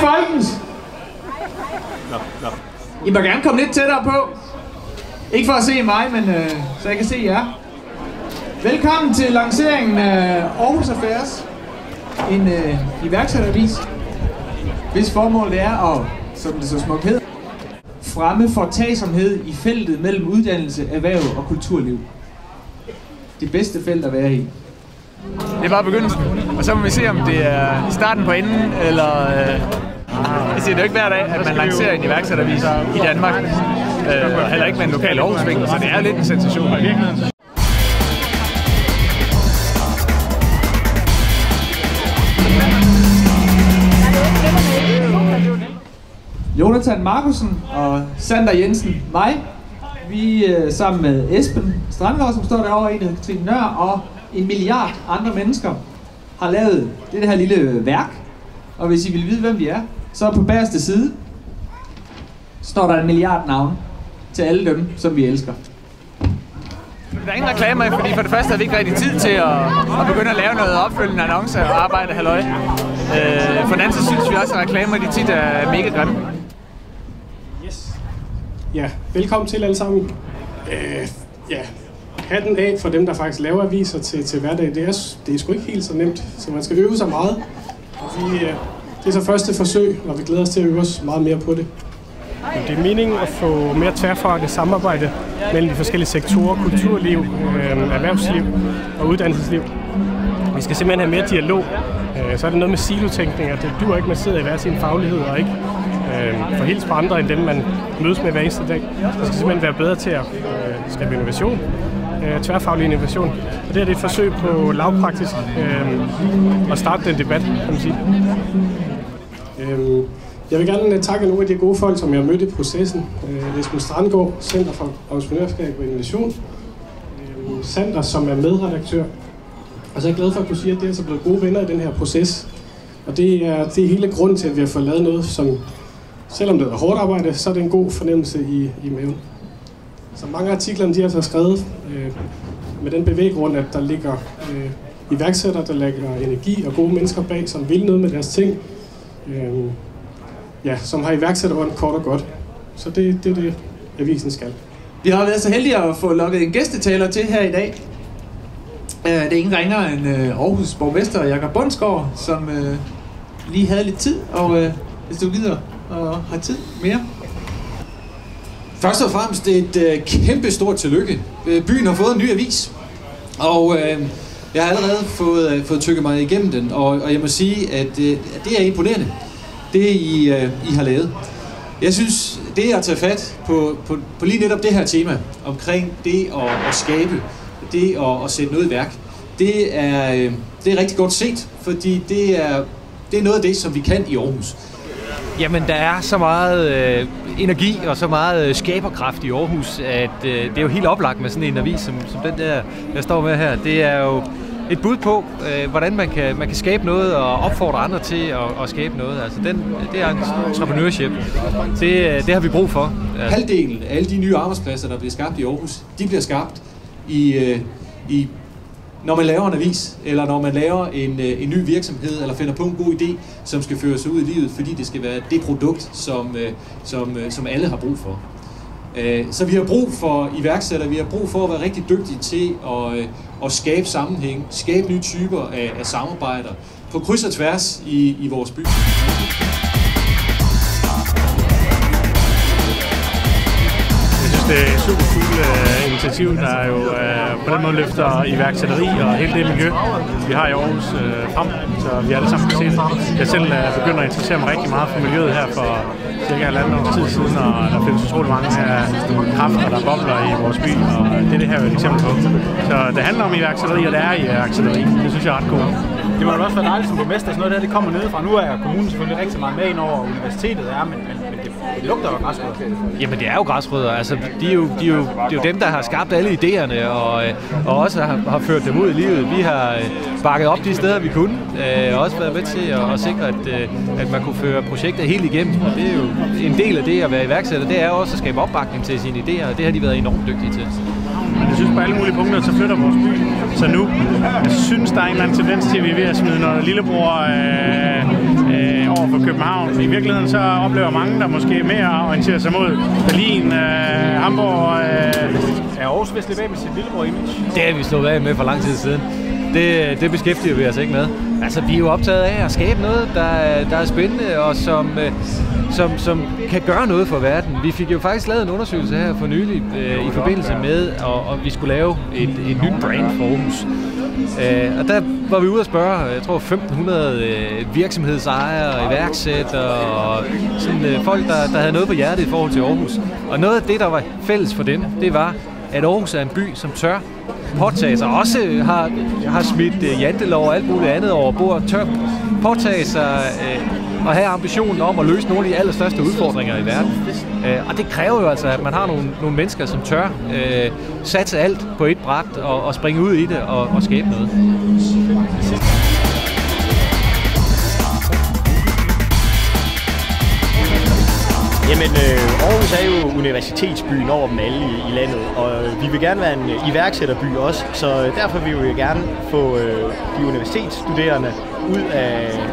folkens! I må gerne komme lidt tættere på. Ikke for at se mig, men så jeg kan se jer. Velkommen til lanceringen af Aarhus Affairs. En iværksætteravis, hvis formål det er at, som det så smukt hedder, fremme foretagsomhed i feltet mellem uddannelse, erhverv og kulturliv. Det bedste felt at være i. Det er bare begyndelsen, og så må vi se, om det er starten på enden, eller... Jeg siger, det er jo ikke hver dag, at man lancerer en iværksætteravis i Danmark, heller ikke med en lokal Aarhus-vinkel, så det er lidt en sensation i virkeligheden. Jonathan Markusen og Sander Jensen, mig. Vi sammen med Esben Strandgaard, som står derovre, en Katrine Nør og en milliard andre mennesker har lavet det her lille værk. Og hvis I vil vide, hvem de er, så på bagerste side står der en milliard navne til alle dem, som vi elsker. Der er ingen reklamer, fordi for det første har vi ikke rigtig tid til at begynde at lave noget opfølgende annoncer og arbejde halløj. For den anden så synes vi også, at reklamer de tit er mega grimme. Yes. Ja, velkommen til alle sammen. Hatten af for dem, der faktisk laver aviser til hverdag. Det er sgu ikke helt så nemt, så man skal øve sig meget. Det er så første forsøg, og vi glæder os til at øve os meget mere på det. Det er meningen at få mere tværfagligt samarbejde mellem de forskellige sektorer, kulturliv, erhvervsliv og uddannelsesliv. Vi skal simpelthen have mere dialog. Så er det noget med silotænkning, at det duer ikke, man sidder i hver sin faglighed og ikke forhils på andre end dem, man mødes med hver eneste dag. Så skal simpelthen være bedre til at skabe innovation, tværfaglig innovation. Og det er et forsøg på lavpraktisk at starte den debat, kan man sige. Jeg vil gerne takke nogle af de gode folk, som jeg har mødt i processen. Esben Strandgaard, Center for Entreprenørskab og Innovation. Sander, som er medredaktør. Og så er jeg glad for at kunne sige, at det er altså blevet gode venner i den her proces. Og det er hele grunden til, at vi har fået lavet noget, som selvom det er hårdt arbejde, så er det en god fornemmelse i maven. Så mange af artiklerne, de har altså skrevet med den bevæggrund, at der ligger iværksættere, der lægger energi og gode mennesker bag, som vil noget med deres ting. Som har iværksætterånd kort og godt. Så det er det, avisen skal. Vi har været så heldige at få lukket en gæstetaler til her i dag. Det er ingen ringer end Aarhus borgmester Jakob Bundsgaard, som lige havde lidt tid, og hvis du gider og har tid mere. Først og fremmest et kæmpe stort tillykke. Byen har fået en ny avis, og jeg har allerede fået tykket mig igennem den, og jeg må sige, at det er imponerende, det I har lavet. Jeg synes, det at tage fat på lige netop det her tema, omkring det at skabe, det at sætte noget i værk, det er rigtig godt set, fordi det er noget af det, som vi kan i Aarhus. Jamen, der er så meget energi og så meget skaberkraft i Aarhus, at det er jo helt oplagt med sådan en avis, som den der, jeg står med her. Det er jo et bud på, hvordan man kan skabe noget og opfordre andre til at skabe noget. Altså, det er entrepreneurship. Det har vi brug for. Halvdelen af alle de nye arbejdspladser, der bliver skabt i Aarhus, de bliver skabt når man laver en avis, eller når man laver en ny virksomhed, eller finder på en god idé, som skal føres ud i livet, fordi det skal være det produkt, som alle har brug for. Så vi har brug for iværksættere, vi har brug for at være rigtig dygtige til at skabe sammenhæng, skabe nye typer af samarbejder på kryds og tværs i vores by. Det er et super cool initiativ, der jo på den måde løfter iværksætteri og hele det miljø, vi har i Aarhus frem, så vi alle sammen kan se det. Jeg selv begynder at interessere mig rigtig meget for miljøet her for cirka 1,5 års tid siden, og der findes utrolig mange kræfter, der bobler i vores by, og det her er et eksempel på. Så det handler om iværksætteri, og det er iværksætteri. Det synes jeg er ret godt. Det må jo også være dejligt som borgmester, sådan noget der, det kommer nedefra. Nu er kommunen selvfølgelig rigtig meget med ind over universitetet, men det lugter jo græsrødder. Jamen det er jo græsrødder, altså det er jo dem, der har skabt alle idéerne og også har ført dem ud i livet. Vi har bakket op de steder, vi kunne, og også været med til at sikre, at man kunne føre projekter helt igennem. Og det er jo en del af det at være iværksætter, det er også at skabe opbakning til sine idéer, og det har de været enormt dygtige til. Men jeg synes på alle mulige punkter, så flytter vores by. Så nu, jeg synes, der er en eller anden tendens til, at vi er ved at smide noget lillebror over for København. I virkeligheden så oplever mange, der måske mere orienterer sig mod Berlin, Hamburg. Er Aarhus ved at slippe af med sit Lillebror-image? Det har vi slået af med for lang tid siden. Det beskæftiger vi os ikke med. Altså, vi er jo optaget af at skabe noget, der er spændende og som kan gøre noget for verden. Vi fik jo faktisk lavet en undersøgelse her for nylig i forbindelse med, at vi skulle lave et nyt brand for Aarhus. Og der var vi ude at spørge, jeg tror 1500 virksomhedsejere, iværksættere og sådan, folk, der havde noget på hjertet i forhold til Aarhus. Og noget af det, der var fælles for dem, det var, at Aarhus er en by, som tør påtage sig, også har smidt jantelov og alt muligt andet over bord, tør påtage sig og have ambitionen om at løse nogle af de allerstørste udfordringer i verden. Og det kræver jo altså, at man har nogle mennesker, som tør satse alt på et bræt og springe ud i det og skabe noget. Jamen, Aarhus er jo universitetsbyen over dem alle i landet, og vi vil gerne være en iværksætterby også, så derfor vil vi jo gerne få de universitetsstuderende ud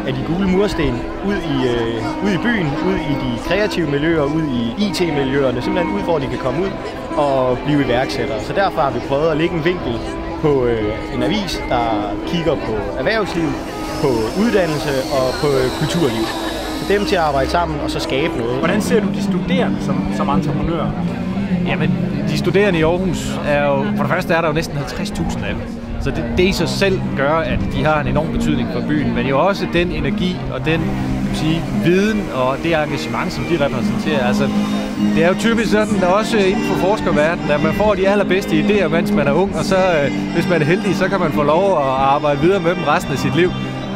af de gule mursten, ud i byen, ud i de kreative miljøer, ud i IT-miljøerne, simpelthen ud, hvor de kan komme ud og blive iværksættere. Så derfor har vi prøvet at lægge en vinkel på en avis, der kigger på erhvervsliv, på uddannelse og på kulturliv. Dem til at arbejde sammen og så skabe noget. Hvordan ser du de studerende som entreprenører? Jamen, de studerende i Aarhus er jo, for det første er der jo næsten 50.000 af dem. Så det i sig selv gør, at de har en enorm betydning for byen, men jo også den energi og den viden og det engagement, som de repræsenterer. Altså, det er jo typisk sådan, der også inden for forskerverdenen, at man får de allerbedste idéer, mens man er ung, og så, hvis man er heldig, så kan man få lov at arbejde videre med dem resten af sit liv.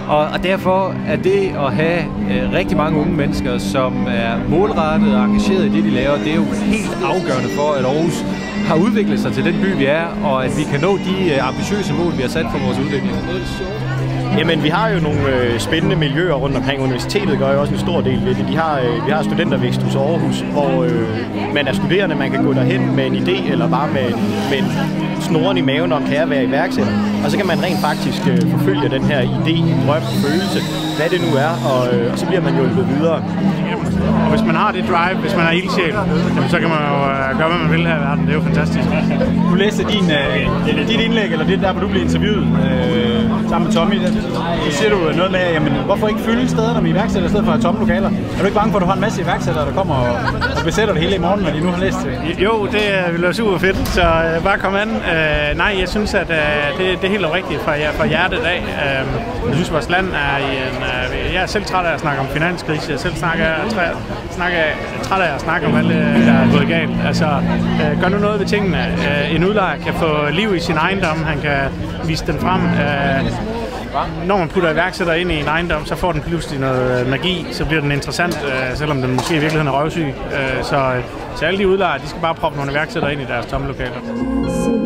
Og derfor er det at have rigtig mange unge mennesker, som er målrettet og engageret i det, de laver, det er jo helt afgørende for, at Aarhus har udviklet sig til den by, vi er, og at vi kan nå de ambitiøse mål, vi har sat for vores udvikling. Jamen, vi har jo nogle spændende miljøer rundt omkring. Universitetet gør jo også en stor del ved det. Vi har studentervæksthus Aarhus, hvor man er studerende, man kan gå derhen med en idé, eller bare med en snoren i maven om, kan jeg være iværksætter. Og så kan man rent faktisk forfølge den her idé, drøm, følelse, hvad det nu er, og så bliver man hjulpet videre. Og hvis man har det drive, hvis man er ildsjæl, så kan man jo gøre, hvad man vil her i verden. Det er jo fantastisk. Du læste dit indlæg, eller det der, hvor du blev interviewet sammen med Tommy. Så siger du noget med, jamen, hvorfor ikke fylde stederne med iværksættere i stedet for at have tomme lokaler? Er du ikke bange for, at du har en masse iværksættere, der kommer og besætter det hele i morgen, når de nu har læst det? Jo, det vil være super fedt, så bare kom an. Nej, jeg synes, at det er helt rigtigt fra hjertet af. Jeg synes, vores land er i en... Jeg er selv træt af at snakke om finanskrise. Jeg er selv træt af at snakke om alt der er gået galt. Altså, gør nu noget ved tingene. En udlejer kan få liv i sin ejendom. Han kan vise den frem. Når man putter iværksætter ind i en ejendom, så får den pludselig noget magi, så bliver den interessant, selvom den måske i virkeligheden er røvsyg. Så alle de udlejere, de skal bare proppe nogle iværksætter ind i deres tomme lokaler.